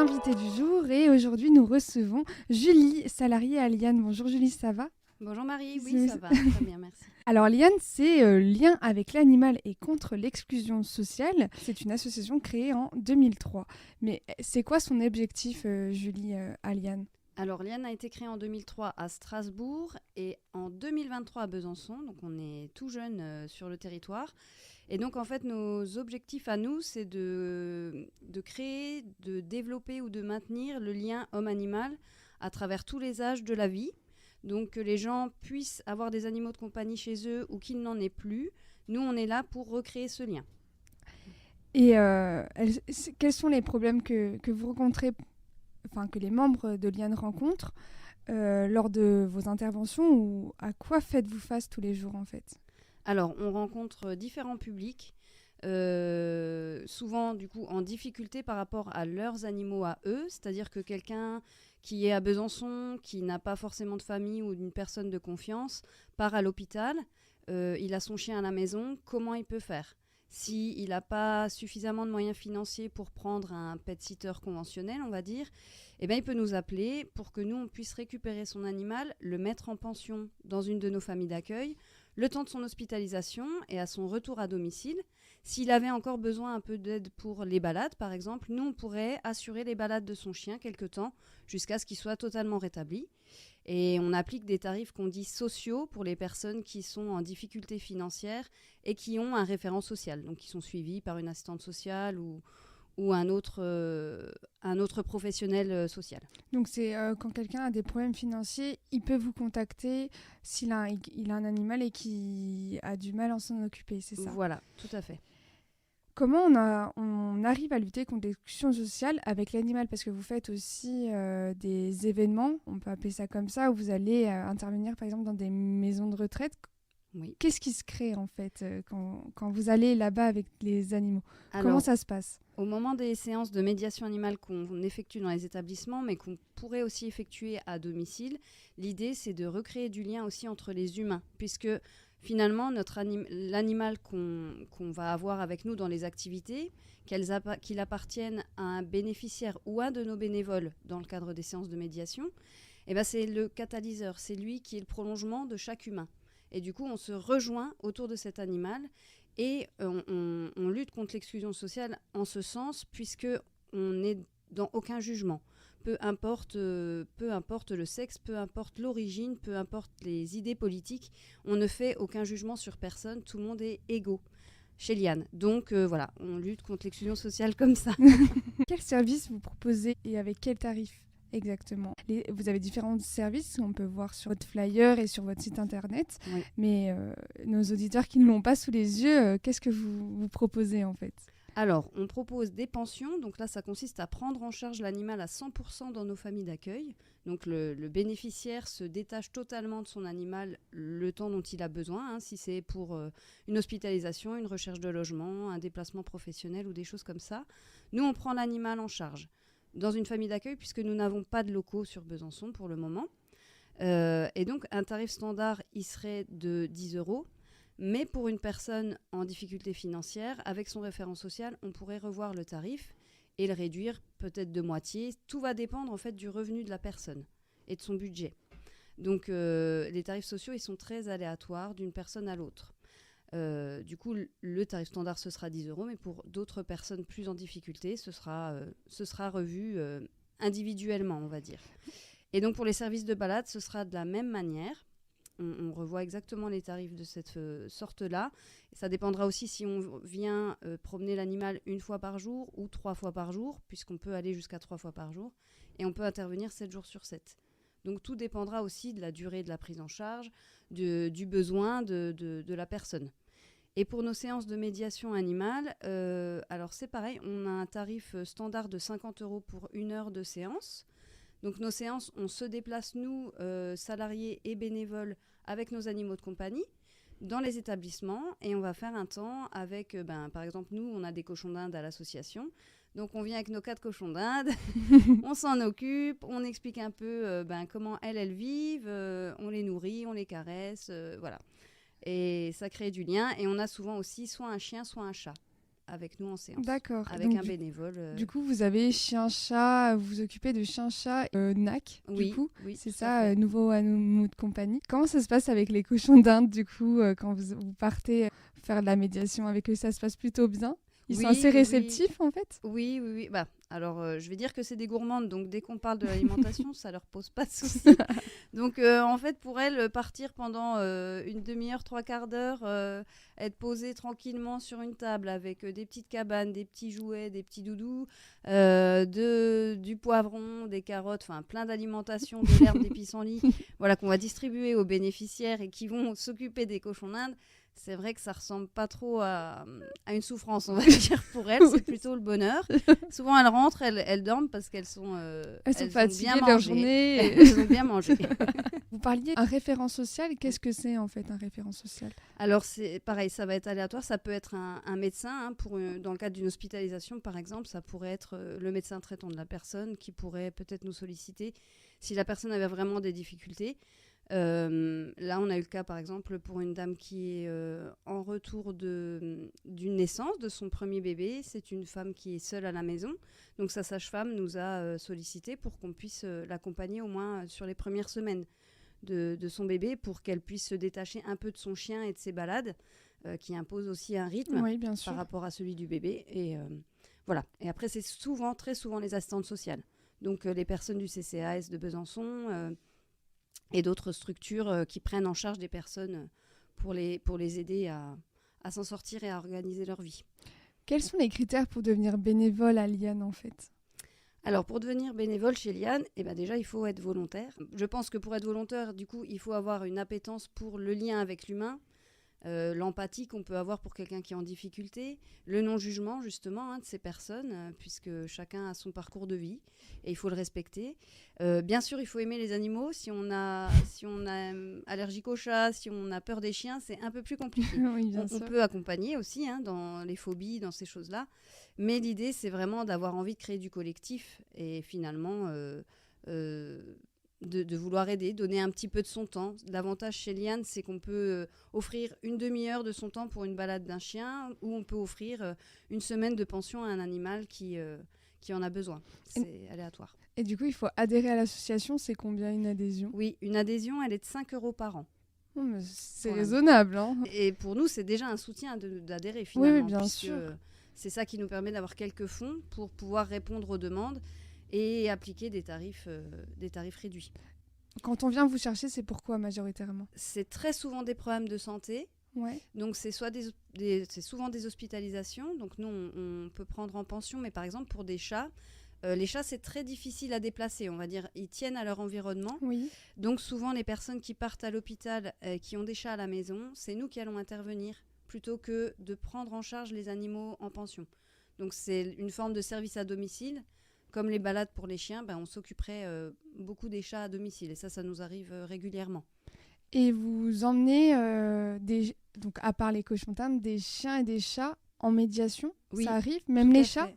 l'invité du jour et aujourd'hui nous recevons Julie, salariée à Liane. Bonjour Julie, ça va? Bonjour Marie, oui ça va, très bien, merci. Alors Liane, c'est Lien avec l'animal et contre l'exclusion sociale. C'est une association créée en 2003. Mais c'est quoi son objectif, Julie, à Liane? Alors Liane a été créée en 2003 à Strasbourg et en 2023 à Besançon, donc on est tout jeune sur le territoire. Et donc en fait nos objectifs à nous, c'est de créer, de développer ou de maintenir le lien homme-animal à travers tous les âges de la vie. Donc que les gens puissent avoir des animaux de compagnie chez eux ou qu'il n'en ait plus. Nous on est là pour recréer ce lien. Et quels sont les problèmes que vous rencontrez, enfin que les membres de Liane rencontrent lors de vos interventions, ou à quoi faites-vous face tous les jours en fait? Alors, on rencontre différents publics, souvent du coup en difficulté par rapport à leurs animaux à eux, c'est-à-dire que quelqu'un qui est à Besançon, qui n'a pas forcément de famille ou d'une personne de confiance, part à l'hôpital, il a son chien à la maison, comment il peut faire ? S'il n'a pas suffisamment de moyens financiers pour prendre un pet-sitter conventionnel, on va dire, eh bien, il peut nous appeler pour que nous, on puisse récupérer son animal, le mettre en pension dans une de nos familles d'accueil, le temps de son hospitalisation et à son retour à domicile. S'il avait encore besoin un peu d'aide pour les balades, par exemple, nous, on pourrait assurer les balades de son chien quelque temps jusqu'à ce qu'il soit totalement rétabli. Et on applique des tarifs qu'on dit sociaux pour les personnes qui sont en difficulté financière et qui ont un référent social, donc qui sont suivis par une assistante sociale ou un autre professionnel social. Donc c'est quand quelqu'un a des problèmes financiers, il peut vous contacter s'il a un animal et qui a du mal à s'en occuper, c'est ça? Voilà, tout à fait. Comment on arrive à lutter contre l'exclusion sociale avec l'animal? Parce que vous faites aussi des événements, on peut appeler ça comme ça, où vous allez intervenir par exemple dans des maisons de retraite. Oui. Qu'est-ce qui se crée en fait quand vous allez là-bas avec les animaux? Alors, comment ça se passe? Au moment des séances de médiation animale qu'on effectue dans les établissements, mais qu'on pourrait aussi effectuer à domicile, l'idée c'est de recréer du lien aussi entre les humains, puisque finalement l'animal qu'on va avoir avec nous dans les activités, qu'il appartienne à un bénéficiaire ou un de nos bénévoles dans le cadre des séances de médiation, eh ben c'est le catalyseur, c'est lui qui est le prolongement de chaque humain. Et du coup, on se rejoint autour de cet animal et on lutte contre l'exclusion sociale en ce sens, puisqu'on n'est dans aucun jugement. Peu importe le sexe, peu importe l'origine, peu importe les idées politiques, on ne fait aucun jugement sur personne, tout le monde est égaux chez Liane. Donc voilà, on lutte contre l'exclusion sociale comme ça. Quel service vous proposez et avec quel tarif exactement? Vous avez différents services, on peut voir sur votre flyer et sur votre site internet, Oui. mais nos auditeurs qui ne l'ont pas sous les yeux, qu'est-ce que vous proposez en fait? Alors, on propose des pensions. Donc là, ça consiste à prendre en charge l'animal à 100% dans nos familles d'accueil. Donc le bénéficiaire se détache totalement de son animal le temps dont il a besoin, si c'est pour une hospitalisation, une recherche de logement, un déplacement professionnel ou des choses comme ça. Nous, on prend l'animal en charge dans une famille d'accueil puisque nous n'avons pas de locaux sur Besançon pour le moment. Et donc, un tarif standard, il serait de 10 €. Mais pour une personne en difficulté financière, avec son référent social, on pourrait revoir le tarif et le réduire peut-être de moitié. Tout va dépendre en fait du revenu de la personne et de son budget. Donc les tarifs sociaux, ils sont très aléatoires d'une personne à l'autre. Du coup, le tarif standard, ce sera 10 €, mais pour d'autres personnes plus en difficulté, ce sera revu individuellement, on va dire. Et donc pour les services de balade, ce sera de la même manière. On revoit exactement les tarifs de cette sorte-là. Et ça dépendra aussi si on vient promener l'animal 1 fois par jour ou 3 fois par jour, puisqu'on peut aller jusqu'à 3 fois par jour. Et on peut intervenir 7 jours sur 7. Donc tout dépendra aussi de la durée de la prise en charge, du besoin de la personne. Et pour nos séances de médiation animale, alors c'est pareil, on a un tarif standard de 50 € pour 1 heure de séance. Donc nos séances, on se déplace, nous, salariés et bénévoles, avec nos animaux de compagnie, dans les établissements, et on va faire un temps avec, par exemple, nous, on a des cochons d'Inde à l'association, donc on vient avec nos 4 cochons d'Inde, on s'en occupe, on explique un peu comment elles vivent, on les nourrit, on les caresse, voilà. Et ça crée du lien, et on a souvent aussi soit un chien, soit un chat avec nous en séance. D'accord. Avec Donc, un bénévole. Du coup, vous avez chien-chat, vous vous occupez de chien-chat NAC, oui, du coup. oui, C'est tout ça, à fait. nouveau animaux de compagnie. Comment ça se passe avec les cochons d'Inde, du coup, quand vous partez faire de la médiation avec eux? Ça se passe plutôt bien? Ils sont assez Oui, oui, oui. réceptifs, en fait? Oui, oui, oui. Bah, alors, je vais dire que c'est des gourmandes, donc dès qu'on parle de l'alimentation, ça leur pose pas de soucis. Donc, en fait, pour elles, partir pendant une demi-heure, trois quarts d'heure, être posées tranquillement sur une table avec des petites cabanes, des petits jouets, des petits doudous, du poivron, des carottes, enfin plein d'alimentation, de l'herbe, des pissenlits, voilà, qu'on va distribuer aux bénéficiaires et qui vont s'occuper des cochons d'Inde. C'est vrai que ça ressemble pas trop à une souffrance, on va dire, pour elles. C'est plutôt le bonheur. Souvent, elles rentrent, elles dorment parce qu'elles sont, Elles sont elles ont fatiguées bien de leur mangé. journée. Elles ont bien mangé. Vous parliez d'un référent social. Qu'est-ce que c'est, en fait, un référent social? Alors, c'est pareil, ça va être aléatoire. Ça peut être un médecin, hein, dans le cadre d'une hospitalisation, par exemple. Ça pourrait être le médecin traitant de la personne qui pourrait peut-être nous solliciter si la personne avait vraiment des difficultés. Là, on a eu le cas, par exemple, pour une dame qui est en retour d'une naissance de son premier bébé. C'est une femme qui est seule à la maison. Donc, sa sage-femme nous a sollicité pour qu'on puisse l'accompagner au moins sur les premières semaines de son bébé pour qu'elle puisse se détacher un peu de son chien et de ses balades qui imposent aussi un rythme Oui, bien sûr. par rapport à celui du bébé. Et voilà. Et après, c'est très souvent les assistantes sociales. Donc, les personnes du CCAS de Besançon et d'autres structures qui prennent en charge des personnes pour les aider à s'en sortir et à organiser leur vie. Quels sont les critères pour devenir bénévole à Liane, en fait? Alors, pour devenir bénévole chez Liane, déjà, il faut être volontaire. Je pense que pour être volontaire, du coup, il faut avoir une appétence pour le lien avec l'humain, l'empathie qu'on peut avoir pour quelqu'un qui est en difficulté, le non-jugement, justement, de ces personnes, puisque chacun a son parcours de vie, et il faut le respecter. Bien sûr, il faut aimer les animaux. Si on a allergique aux chats, si on a peur des chiens, c'est un peu plus compliqué. Oui, bien sûr. On peut accompagner aussi dans les phobies, dans ces choses-là. Mais l'idée, c'est vraiment d'avoir envie de créer du collectif et finalement de vouloir aider, donner un petit peu de son temps. L'avantage chez Liane, c'est qu'on peut offrir une demi-heure de son temps pour une balade d'un chien ou on peut offrir une semaine de pension à un animal qui en a besoin. C'est aléatoire. Et du coup, il faut adhérer à l'association. C'est combien une adhésion? Oui, une adhésion, elle est de 5 € par an. Oh, mais c'est Voilà. raisonnable, hein. Et pour nous, c'est déjà un soutien d'adhérer finalement. Oui, bien puisque sûr. c'est ça qui nous permet d'avoir quelques fonds pour pouvoir répondre aux demandes et appliquer des tarifs réduits. Quand on vient vous chercher, c'est pourquoi majoritairement? C'est très souvent des problèmes de santé. Ouais. Donc, c'est souvent des hospitalisations. Donc, nous, on peut prendre en pension. Mais par exemple, pour des chats, les chats, c'est très difficile à déplacer. On va dire, ils tiennent à leur environnement. Oui. Donc, souvent, les personnes qui partent à l'hôpital, qui ont des chats à la maison, c'est nous qui allons intervenir plutôt que de prendre en charge les animaux en pension. Donc, c'est une forme de service à domicile. Comme les balades pour les chiens, on s'occuperait beaucoup des chats à domicile. Et ça nous arrive régulièrement. Et vous emmenez, donc à part les cochons d'Inde, des chiens et des chats en médiation? Oui, ça arrive? Même les chats?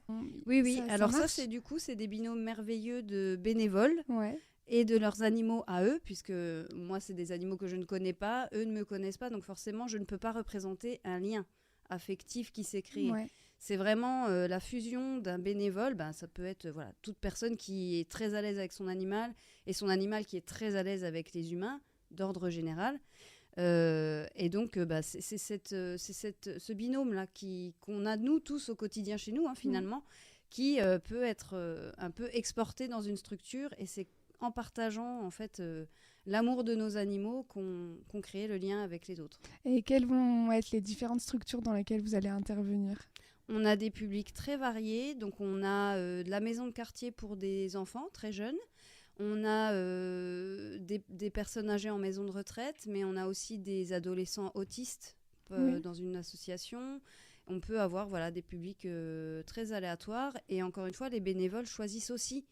Oui. Alors ça, marche? c'est des binômes merveilleux de bénévoles Ouais. et de leurs animaux à eux, puisque moi, c'est des animaux que je ne connais pas, eux ne me connaissent pas, donc forcément, je ne peux pas représenter un lien affectif qui s'est créé. Ouais. C'est vraiment la fusion d'un bénévole. Ça peut être toute personne qui est très à l'aise avec son animal et son animal qui est très à l'aise avec les humains, d'ordre général. Et donc, c'est ce binôme-là qu'on a, nous, tous, au quotidien chez nous, finalement, qui peut être un peu exporté dans une structure. Et c'est en partageant, en fait, l'amour de nos animaux qu'on crée le lien avec les autres. Et quelles vont être les différentes structures dans lesquelles vous allez intervenir? On a des publics très variés. Donc, on a de la maison de quartier pour des enfants très jeunes. On a des personnes âgées en maison de retraite, mais on a aussi des adolescents autistes dans une association. On peut avoir des publics très aléatoires. Et encore une fois, les bénévoles choisissent aussi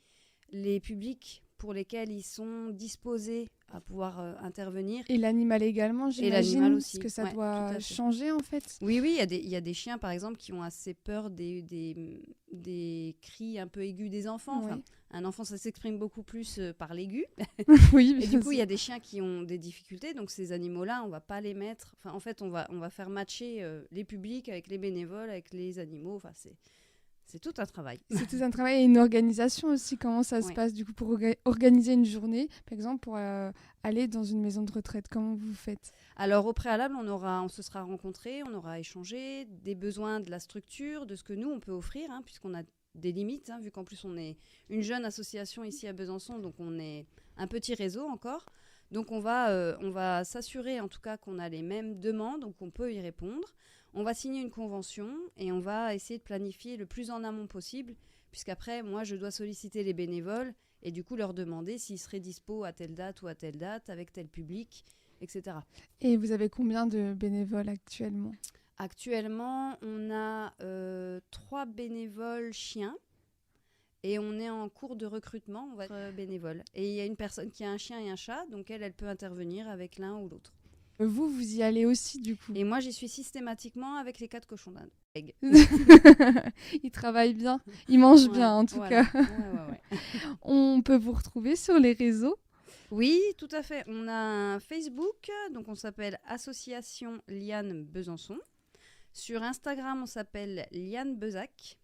les publics pour lesquels ils sont disposés à pouvoir intervenir. Et l'animal également, j'imagine, l'animal aussi, parce que ça ouais, tout doit à fait. changer en fait. Oui, il y a des chiens, par exemple, qui ont assez peur des cris un peu aigus des enfants. Ouais. Enfin, un enfant, ça s'exprime beaucoup plus par l'aigu. Oui, Et bien du coup, il y sûr. a des chiens qui ont des difficultés. Donc, ces animaux-là, on va pas les mettre... Enfin, en fait, on va faire matcher les publics avec les bénévoles, avec les animaux. Enfin, c'est tout un travail. C'est tout un travail et une organisation aussi. Comment ça se Ouais. passe du coup pour organiser une journée, par exemple pour aller dans une maison de retraite? Comment vous faites? Alors, au préalable, on se sera rencontrés, on aura échangé des besoins de la structure, de ce que nous, on peut offrir, hein, puisqu'on a des limites, hein, vu qu'en plus, on est une jeune association ici à Besançon, donc on est un petit réseau encore. Donc, on va s'assurer, en tout cas, qu'on a les mêmes demandes, donc on peut y répondre. On va signer une convention et on va essayer de planifier le plus en amont possible, puisqu'après, moi, je dois solliciter les bénévoles et du coup leur demander s'ils seraient dispo à telle date ou à telle date, avec tel public, etc. Et vous avez combien de bénévoles actuellement? Actuellement, on a 3 bénévoles chiens et on est en cours de recrutement, on va être bénévole. Et il y a une personne qui a un chien et un chat, donc elle peut intervenir avec l'un ou l'autre. Vous y allez aussi du coup? Et moi, j'y suis systématiquement avec les 4 cochons d'Inde. Ils travaillent bien, ils mangent Ouais, bien en tout voilà. cas. Ouais. On peut vous retrouver sur les réseaux? Oui, tout à fait. On a un Facebook, donc on s'appelle Association Liane Besançon. Sur Instagram, on s'appelle Liane Bezac.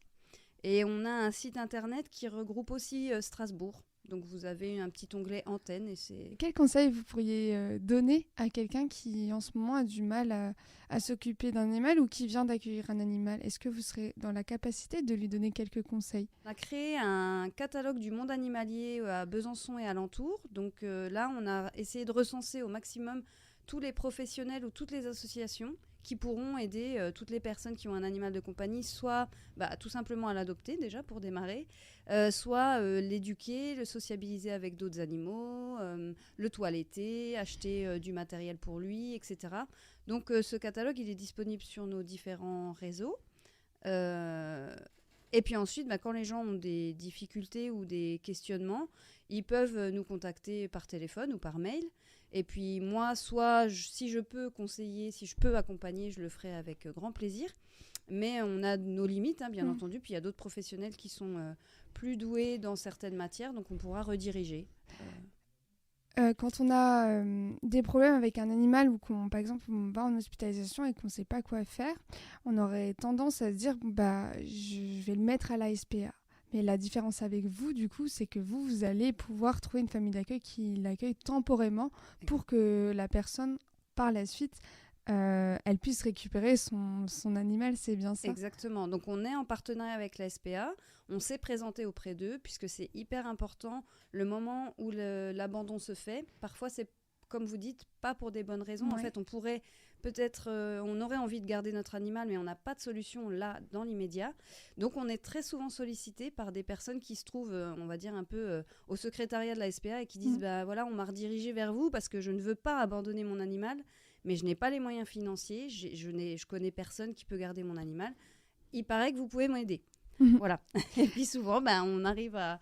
Et on a un site internet qui regroupe aussi Strasbourg. Donc vous avez un petit onglet antenne et c'est... Quel conseil vous pourriez donner à quelqu'un qui en ce moment a du mal à s'occuper d'un animal ou qui vient d'accueillir un animal? Est-ce que vous serez dans la capacité de lui donner quelques conseils? On a créé un catalogue du monde animalier à Besançon et alentour. Donc là, on a essayé de recenser au maximum tous les professionnels ou toutes les associations qui pourront aider toutes les personnes qui ont un animal de compagnie, soit tout simplement à l'adopter déjà pour démarrer, soit l'éduquer, le sociabiliser avec d'autres animaux, le toiletter, acheter du matériel pour lui, etc. Donc ce catalogue, il est disponible sur nos différents réseaux. Et puis ensuite, quand les gens ont des difficultés ou des questionnements, ils peuvent nous contacter par téléphone ou par mail. Et puis moi, si je peux conseiller, si je peux accompagner, je le ferai avec grand plaisir. Mais on a nos limites, hein, bien entendu. Puis il y a d'autres professionnels qui sont plus doués dans certaines matières, donc on pourra rediriger. Quand on a des problèmes avec un animal ou par exemple on va en hospitalisation et qu'on ne sait pas quoi faire, on aurait tendance à se dire je vais le mettre à la SPA. Mais la différence avec vous, du coup, c'est que vous allez pouvoir trouver une famille d'accueil qui l'accueille temporairement pour que la personne, par la suite, elle puisse récupérer son animal, c'est bien ça? Exactement. Donc on est en partenariat avec la SPA. On s'est présenté auprès d'eux puisque c'est hyper important le moment où l'abandon se fait. Parfois, c'est, comme vous dites, pas pour des bonnes raisons. Ouais. En fait, on pourrait peut-être, on aurait envie de garder notre animal, mais on n'a pas de solution là, dans l'immédiat. Donc on est très souvent sollicité par des personnes qui se trouvent, on va dire un peu au secrétariat de la SPA et qui disent, voilà, on m'a redirigé vers vous parce que je ne veux pas abandonner mon animal, mais je n'ai pas les moyens financiers, je connais personne qui peut garder mon animal. Il paraît que vous pouvez m'aider. Voilà. Et puis souvent, on arrive à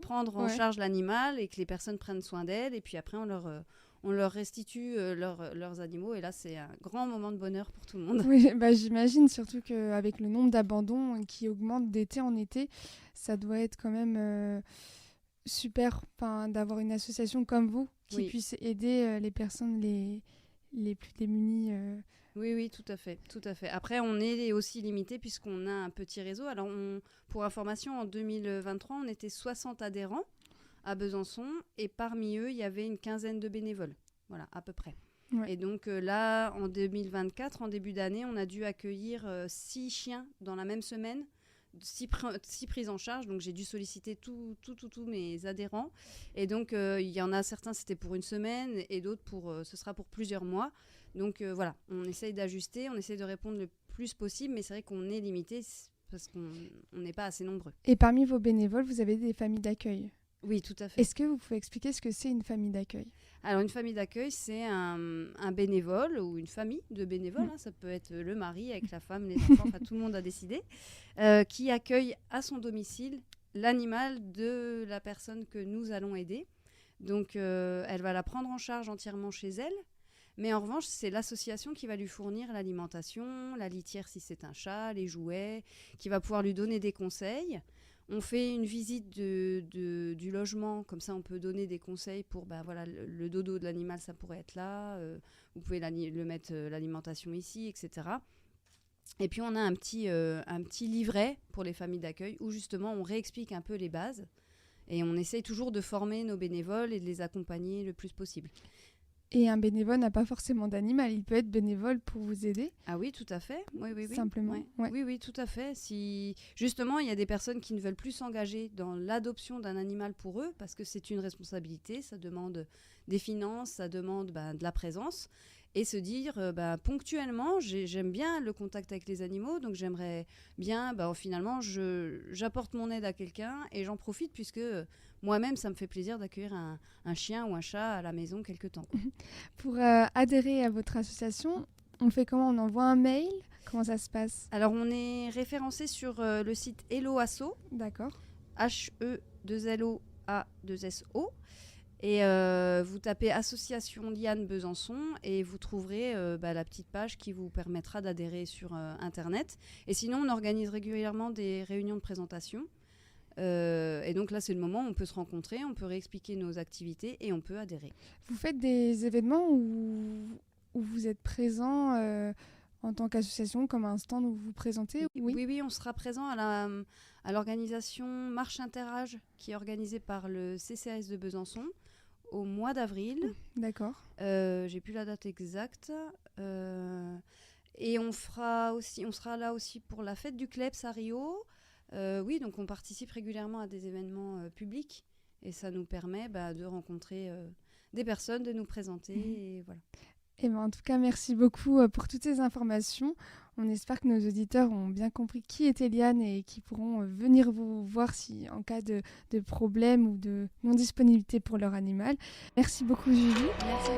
prendre en charge l'animal et que les personnes prennent soin d'elle. Et puis après, on leur restitue leurs animaux. Et là, c'est un grand moment de bonheur pour tout le monde. Oui, j'imagine, surtout qu'avec le nombre d'abandons qui augmente d'été en été, ça doit être quand même super d'avoir une association comme vous qui puisse aider les personnes les plus démunies. Oui, tout à fait. Après, on est aussi limité puisqu'on a un petit réseau. Alors, pour information, en 2023, on était 60 adhérents à Besançon et parmi eux, il y avait une quinzaine de bénévoles. Voilà, à peu près. Ouais. Et donc là, en 2024, en début d'année, on a dû accueillir 6 chiens dans la même semaine, 6 prises en charge. Donc, j'ai dû solliciter tous mes adhérents. Et donc, il y en a certains, c'était pour une semaine et d'autres, ce sera pour plusieurs mois. Donc voilà, on essaye d'ajuster, on essaye de répondre le plus possible, mais c'est vrai qu'on est limité parce qu'on n'est pas assez nombreux. Et parmi vos bénévoles, vous avez des familles d'accueil? Oui, tout à fait. Est-ce que vous pouvez expliquer ce que c'est une famille d'accueil? Alors, une famille d'accueil, c'est un bénévole ou une famille de bénévoles. Ça peut être le mari avec la femme, les enfants, tout le monde a décidé, qui accueille à son domicile l'animal de la personne que nous allons aider. Donc, elle va la prendre en charge entièrement chez elle. Mais en revanche, c'est l'association qui va lui fournir l'alimentation, la litière si c'est un chat, les jouets, qui va pouvoir lui donner des conseils. On fait une visite du logement, comme ça on peut donner des conseils pour voilà, le dodo de l'animal, ça pourrait être là, vous pouvez le mettre l'alimentation ici, etc. Et puis on a un petit livret pour les familles d'accueil où justement on réexplique un peu les bases et on essaye toujours de former nos bénévoles et de les accompagner le plus possible. Et un bénévole n'a pas forcément d'animal, il peut être bénévole pour vous aider. Ah oui, tout à fait. Oui. Simplement. Ouais. Ouais. Oui, tout à fait. Si justement, il y a des personnes qui ne veulent plus s'engager dans l'adoption d'un animal pour eux, parce que c'est une responsabilité, ça demande des finances, ça demande de la présence, et se dire ponctuellement, j'aime bien le contact avec les animaux, donc j'aimerais bien, finalement, j'apporte mon aide à quelqu'un et j'en profite puisque moi-même, ça me fait plaisir d'accueillir un chien ou un chat à la maison quelque temps. Pour adhérer à votre association, on fait comment? On envoie un mail? Comment ça se passe? Alors, on est référencé sur le site Hello Asso. D'accord. HE2LOA2SO. Et vous tapez Association Liane Besançon et vous trouverez la petite page qui vous permettra d'adhérer sur Internet. Et sinon, on organise régulièrement des réunions de présentation. Et donc là, c'est le moment où on peut se rencontrer, on peut réexpliquer nos activités et on peut adhérer. Vous faites des événements où vous êtes présent en tant qu'association, comme un stand où vous vous présentez? Oui, on sera présent à l'organisation Marche Interage qui est organisée par le CCAS de Besançon au mois d'avril. D'accord. J'ai plus la date exacte. Et on sera là aussi pour la fête du Klebs à Rio. Oui, donc on participe régulièrement à des événements publics et ça nous permet de rencontrer des personnes, de nous présenter et voilà. Et en tout cas, merci beaucoup pour toutes ces informations. On espère que nos auditeurs ont bien compris qui était Liane et qui pourront venir vous voir si en cas de problème ou de non-disponibilité pour leur animal. Merci beaucoup, Julie. Merci.